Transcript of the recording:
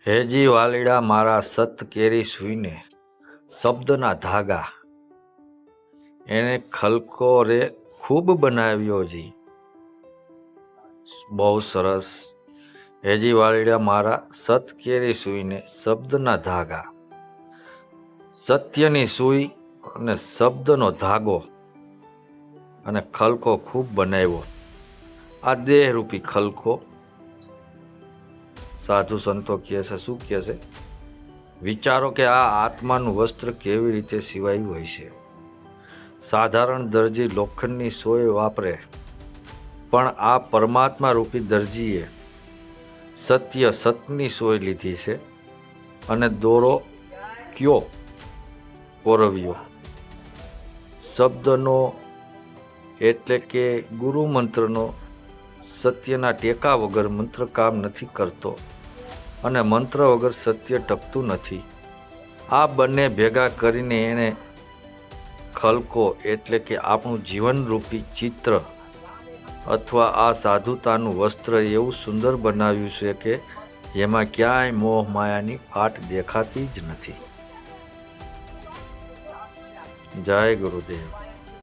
હેજી વાલીડા મારા સત કેરી સૂઈને શબ્દના ધાગા એને ખલકો રે ખૂબ બનાવ્યો જી. બહુ સરસ. હેજી વાલીડા મારા સત કેરી સૂઈને શબ્દના ધાગા, સત્યની સૂઈ અને શબ્દનો ધાગો અને ખલકો ખૂબ બનાવ્યો. આ દેહરૂપી ખલકો સાધુ સંતો કહે છે, શું કહે છે? વિચારો કે આ આત્માનું વસ્ત્ર કેવી રીતે સિવાયું હોય છે. સાધારણ દરજી લોખંડની સોય વાપરે, પણ આ પરમાત્મા રૂપી દરજીએ સત્ય સતની સોય લીધી છે અને દોરો કયો કોરવ્યો. શબ્દનો એટલે કે ગુરુ મંત્રનો સત્યના ટેકા વગર મંત્ર કામ નથી કરતો અને મંત્ર વગર સત્ય ટકતું નથી. આ બંને ભેગા કરીને એણે ખલકો એટલે કે આપણું જીવનરૂપી ચિત્ર અથવા આ સાધુતાનું વસ્ત્ર એવું સુંદર બનાવ્યું છે કે જેમાં ક્યાંય મોહ માયાની ફાટ દેખાતી જ નથી. જય ગુરુદેવ.